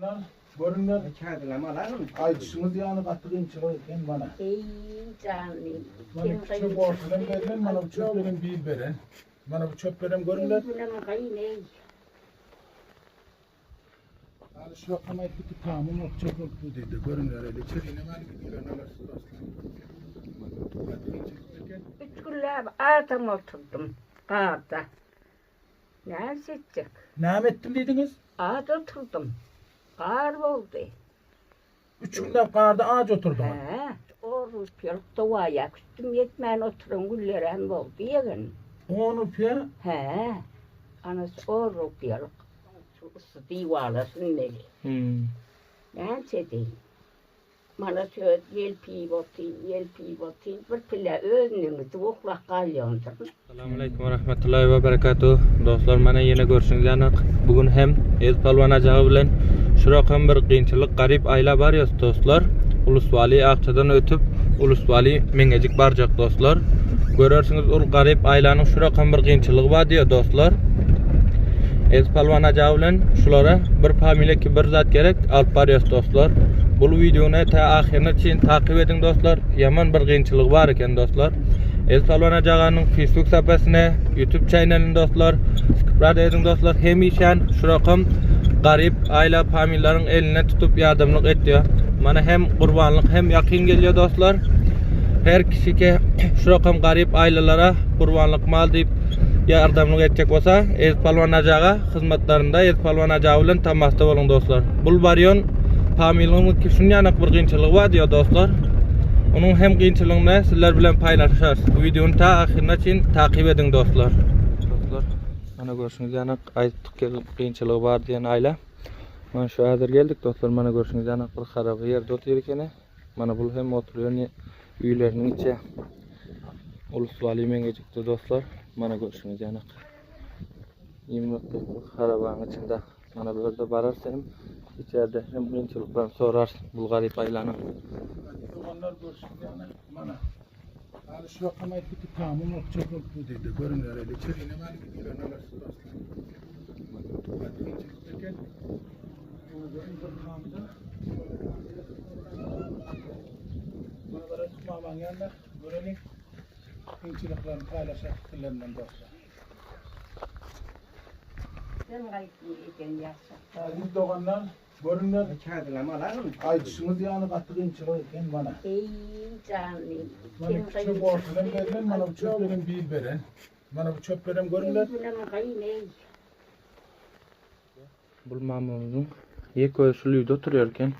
doğanlar, görünler. Çağırdılar alalım. Ayçısınız yani kattığın çıkarken bana. Ey canım. Bana çöp ortadan verilen, bana bu çöplerin bir veren. Bana bu çöplerin görünler. Buna kayne. Yani şu aklıma etti ki tamam yok çöp yok bu dedi. Görünler öyle. Çekine var gidiyor. Nalarsız aslan. 3 günler ağaçtan oturdum. Ağaçta. Ne seçecek? Ne ettim dediniz? Ağaç oturdum. Kar oldu. 3 günden karda ağaç oturdum. He. O rüpyoluk doğaya küstüm yetmeyen oturun güller hem oldu yegin. 10 rupiye. He. Anası o rüpyoluk. Şu ısı divalasın neli. Ne seçeyim? Bana söz yelpi botin bir pille özünüzü oklak kalyondur. Assalamualaikum warahmatullahi wabarakatuh. Dostlar, mana yine görüşüngüz aniq. Bugün hem Ez Palvan ajagy bilen şuraqam bir qiyinçilik garip ayla bar ýa dostlar. Uluswali akçadan ötüp Uluswali meňejik barjak dostlar. Görersiňiz ul garip aylanyň şuraqam bir qiyinçiligi bar diýär dostlar. Ez Palvan ajagy bilen şulara bir famileki bir zat gerek alyp barýar dostlar. Bu videonu ta ahirine çin takip edin dostlar. Yaman bir qiyinçilik bar eken dostlar. Ez Palvan ajaganyň Facebook sapasyna, YouTube channelini dostlar, subscribe edin dostlar. Hem işen şurakam garip aýla familiýaryň eline tutup ýardamlyk etýär. Mana hem gurbanlyk hem ýakyn gelýär dostlar. Her kişike şurakam garip aýlalara gurbanlyk mal diýip ýardamlyk etjek bolsa, Ez Palvan ajaga hyzmatlarynda Ez Palvan ajagi bilen tamasda bolun dostlar. Bul barýan familiýanyň şuny ýanyk bir qiyinçiligi bar diýär dostlar. Onun hem qiyinçiliğini sizler bilen paylaşacağız. Bu videonun ta ahirine çin takip edin dostlar. Dostlar, mana görüşüňiz ýanyk aýtdyk qiyinçiligi bar diýen aýla. Mana şu hazır geldik dostlar, mana görüşüňiz ýanyk bir haraby ýerde otur ekeni. Mana bu hem oturýan üýleriniň içe. Uluswali meňejikde dostlar, mana görüşüňiz ýanyk. 20 harabaň içinde mana bu ýerde bararsaň içeride hem qiyinçiliklarny sorar bul garip aýlanyň. Onlar görsün yani bana. Yani şu aklıma etti ki tamam yok çöp yok bu dedi. Görünler öyle. Çekine var gidiyor. Nalarsız aslan. Çekirken bana tutmaman yanlar. Görelim. Kıyınçılıklarını paylaşak fikirlerinden dostlar. Sen kayıtlı yaşa. Aziz doğanlar, görünler. Çağırdılar alalım. Ayçısınız yani kattığın çıkarken bana. Ey canım. Bana çöp ortadan verilen, bana bu çöplerin bir veren. Bana bu çöplerin görünler. Buna kayne. Bul mamamyzyň ýek ölçülüde oturýarken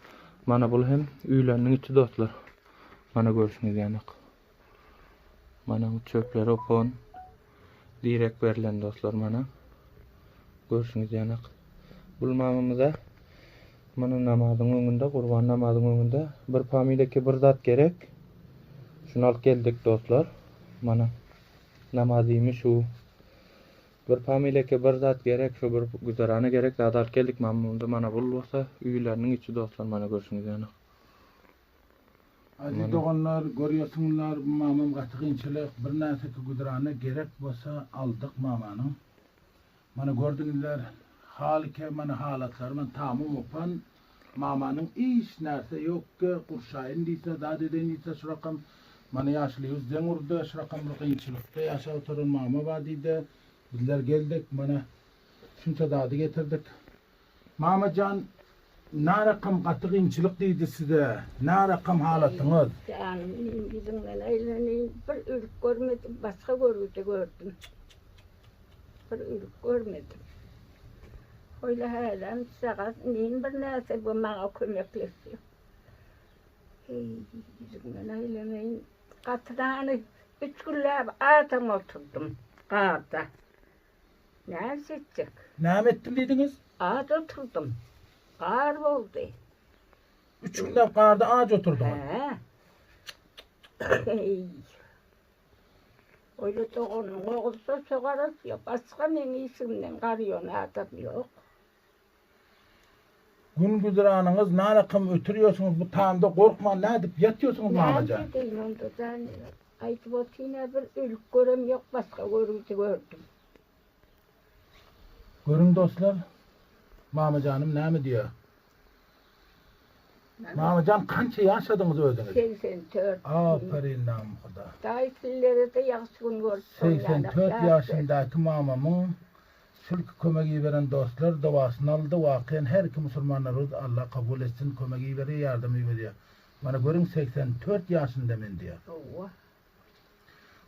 mana bul hem üýleriniň içi dostlar. Mana görüşüňiz ýanyk. Mana bu çöpler opon direk berilen dostlar mana. Görüşüňiz ýanyk. Bul mamamyza mana namazyň öňünde, gurban namazyň öňünde bir familýeke bir zat gerek. Şunu alyp geldik dostlar. Mana namazymy şu. Bir familýeke bir zat gerek, şu bir güzarany gerek, zat alyp geldik mamamda mana bul bolsa üýleriniň içi dostlar mana görüşüňiz ýanyk. Aziz doğanlar, görüyorsunlar mamam qatığınçılık bir näseki güdrany gerek bolsa aldyk mamany. Mana gördüňizler halike mana halatlar men tamam opan mamanyň iş näse ýok, qurşaýyn diýse, zat eden diýse şu rakam mana ýaşly ýüzden urdy, şu rakam qiyinçilykda ýaşap oturan mama bar diýdi. Bizler geldik mana şunça dadı getirdik. Mamacan ne rakam qatığınçılık diýdi size? Ne rakam halatyňyz? Canım bizimle aýlanyp bir ürük görmedim, başga görüde gördüm. Bir ürük görmedim. Öyle halen sagat neyin bir näse bu maňa kömekleşdi. Bizimle aýlanyp gatrany 3 günler ağaçtan oturdum. Ağaçta. Ne seçecek? Ne ettim diýdiňiz? Ağaç oturdum. Kar oldu. 3 günden karda ağaç oturdum. He. Hey. Öyle de onun olsa sokarız yok. Başka men isimden karıyorsun adam yok. Gün güzranınız ne rakam ötürüyorsunuz bu tamda korkma ne edip yatıyorsunuz mamaca? Ne dedim onda da ayıp otine bir ülk görüm yok başka görüntü gördüm. Görün dostlar. Mamacanım ne mi diyor? Mamacan kança yaşadınız özünüz? 84. Aferin namıda. Dayıklıları da yaxşı gün görsün. 84 yaşındaki mamamın sülk kömeği veren dostlar davasını aldı. Vakiyen her iki Müslümanlar Allah kabul etsin, kömeği veriyor, yardımı veriyor. Bana görün 84 yaşında men diyor. Ova.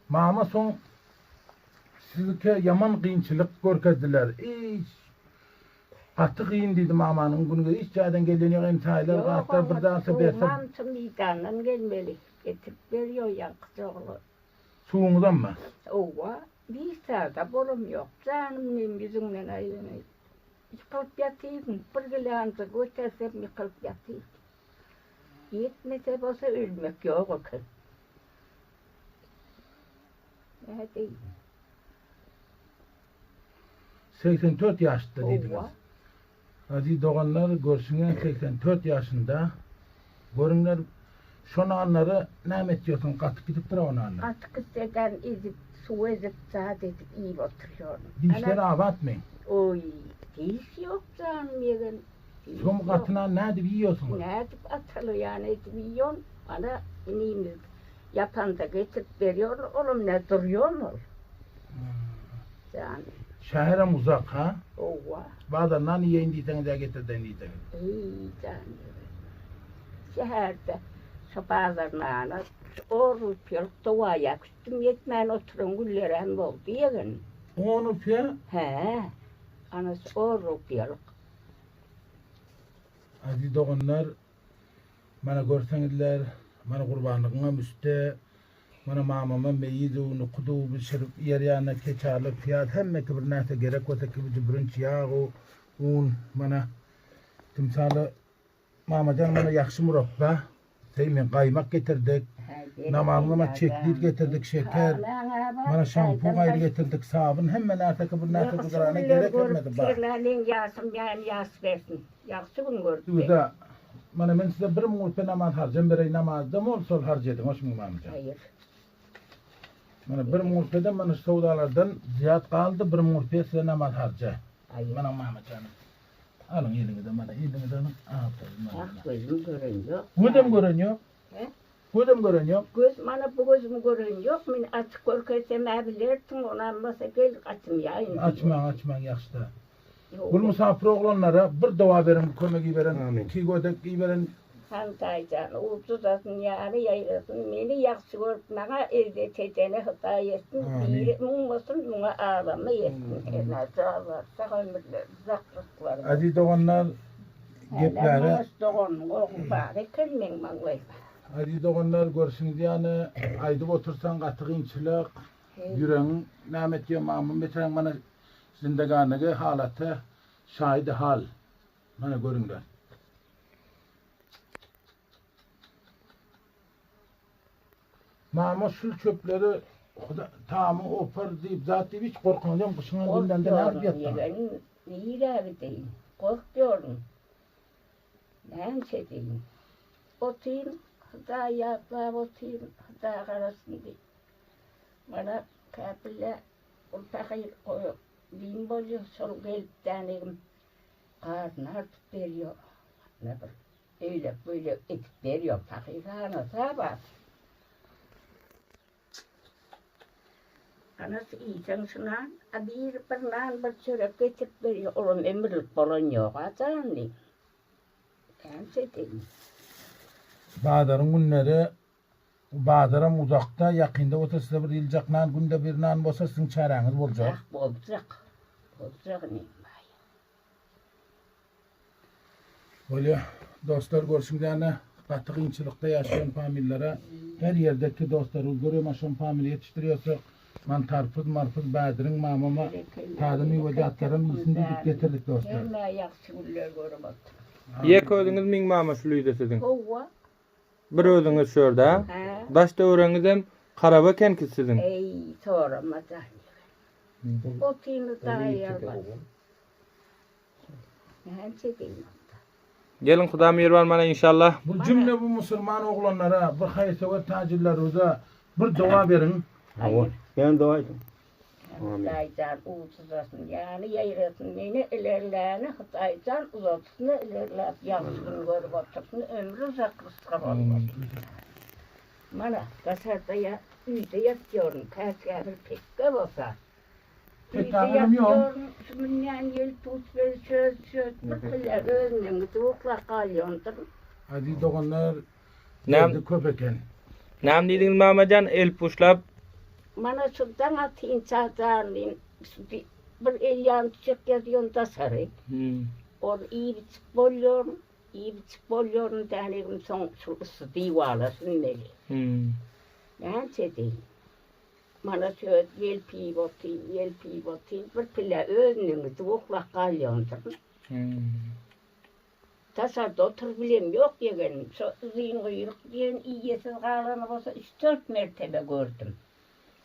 Mama son sizke yaman kıyınçılık görkezdiler. Hiç katı kıyın dedi mamanın günü. Hiç caden geleniyor emsaylar. Katlar bir dansa berse. Mamsı meydandan gelmeli. Getirip veriyor yankıcı oğlu. Suğundan mı? Ova. Bir sağda bolum yok. Canım benim yüzümden ayrılmayı. Yıkılıp yatayım. Bir gılanca götersem yıkılıp yatayım. Yetmese olsa ölmek yok o kız. Ne diyeyim? 84 yaşında dediniz. Ova. Aziz doğanlar görsünler 84 yaşında. Görünler şunu anları ne ediyorsun? Katıp gidip duruyor onu anlar. Artık isteden ezip, su ezip, saat edip iyi oturuyorum. Dişleri avatmayın. Oy, diş yok canım yerin. Diş Son yok. katına ne edip yiyorsunuz? Ne edip atalı yani edip yiyorsun. Bana ineyimiz yapan da getirip veriyor. Oğlum ne duruyor mu? Canım. Şehre uzak ha? Ova. Bazen yiyin diyseniz ya getirdin diyseniz. İyi canım. Şehirde şu pazarlarına o rüpyoluk doğaya küstüm yetmeyen oturun güller hem oldu yerin. Onu pya He. Anası o rüpyoluk. aziz doğanlar bana görsenizler bana kurbanlığına müste bana mamama meyizuğunu kudu bişirip yer yanına keçarlı fiyat hemmeki bir neyse gerek olsa ki bir brunch yağı un bana timsalı mamacan bana yakşı murabba Seymen kaymak getirdik, namamlama çeklik getirdik, şeker, bana şampu gayrı getirdik, sabun, hemen artık bir neyse kudrana gerek etmedi bak. Kirlerin yasım yani yas versin. Yaksı gün gördük. Yüzde, bana ben size bir mulpe namaz harcam, bir namazda mol sol harcadım, hoş mu mamacan? Hayır. Bana bir mulpeden bana Saudalardan ziyad kaldı, bir mulpe size namaz harca. Hayır. Bana mamacan. Alın elini bana, elini de alın. Ah gözüm görünüyor. Gözüm görünüyor. He? Gözüm görünüyor. Göz bana bu gözüm görünüyor. Min açık korkarsam bilirsin ona masa gel açım ya. Açman yaxşı da. Bu musafir oğlanlara bir dua verin, kömeği verin, Amin. ki gödek verin. Sen taycan, uğursuzasın yarı yaylasın, beni yakşı görüp bana evde tecene hıta yesin, Amin. biri mummasın, buna ağlama yesin. Enası ağlarsa ömürler, uzaklıklar. Aziz doğanlar gepleri, Hala doğan, oğul bari kelmen mağlayma. aziz doğanlar görsünüz yani, aydıp otursan katığınçılık, yüreğin, nâmet ya mamın, mesela bana zindeganlığı halatı, şahidi hal, bana görünler. Mama sül çöpleri tamamı opar deyip zat deyip hiç korkmayacağım kışına günden de ne yapıp yattım. Neyi abi deyin, kork diyorum. Ben şey diyeyim. Otayım, hıda yaplar otayım, hıda karasın deyip. Bana kapıla ortakayı koyup, bin boyu sol gelip deneyim. Karnı artık veriyor. Ne bir, öyle böyle etip veriyor. Fakirhana sabah. Anası iyisin şuna, bir nan bir çörek getirip veriyor. Oğlum emirlik falan yok, açan diyeyim. Ben şey diyeyim. Bağdarın günleri, Bağdar'ın uzakta, yakında otursa bir ilcak nan, günde bir nan bolsa sizin çareniz olacak. Olacak. Olacak neyim bay. Böyle dostlar görsün yani, katı kıyınçılıkta yaşayan famillere, her yerdeki dostları görüyorum, aşan familya yetiştiriyorsak, man tarpız marpız Bağdar'ın mamama, tadımı ve catlarım iyisin dedik getirdik dostlar. Hemen yakşı güller görüp otur. Ye koydunuz min mama şuluydu sizin. Kova. Bir özüňiz şurda. He. Daş döwreňiz hem karaba kenki sizin. Ey soramadan. Otayını da ayarlar. Ben şey diyeyim. Gelin Huda merwan mana inşallah. Bu cümle bu Müslüman oğlanlara, bir hayse ve tacirlerimize bir dua verin. Hayır. Ben doğaydım. Amin. Hıdaycan uğutsuzasın. Yani yayrasın beni ilerlerini Hıdaycan uzatsın ilerler. Yapsın görüp otursun ömrü uzaklıska olmaz. Mana kasarda ya üyde yatıyorum. Kaçka bir pekke olsa. Pek Üyde tahminim yok. yatıyorum. Şunun yani yel tut ver söz bir kılar önüne tuğukla kalyondur. Hadi doğanlar Nam geldi köpeken. nam dediniz Mamacan el puşlap. Mana şuradan atayım çağırlayın. Bir el yan çiçek yazıyorsun da sarı. Or iyi bir çık boluyorum. İyi bir çık boluyorum. Deneyim son şu ısı divalasın neli. Ben çedeyim. Mana şöyle yel pivotayım. Bir pile önünü tuğukla kalyondur. Tasarda otur bilem yok yeğenim. Zin kuyruk diyen iyisiz kalanı olsa 3-4 mertebe gördüm.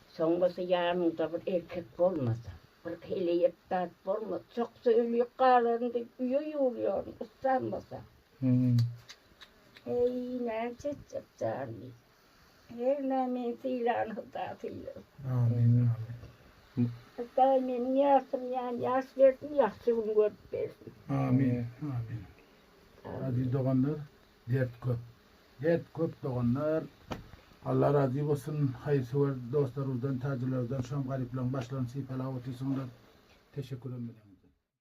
Sonrası yanımda bir erkek olmasa, bir hele yettat olmasa, çok söylüyor kalanında uyuyor, ıslanmasa. Hey ne çekecek canım. Her nemin silan hıdatıyla. Amin. Daim yaşım yani yaş versin, yaşım görüp versin. Amin. Hadi doğanlar dert köp doğanlar. Allah razı olsun. Hayırsever dostlarımızdan, tacirlerden, şam gariplerin başlarını sipala otursunlar. Teşekkür ederim.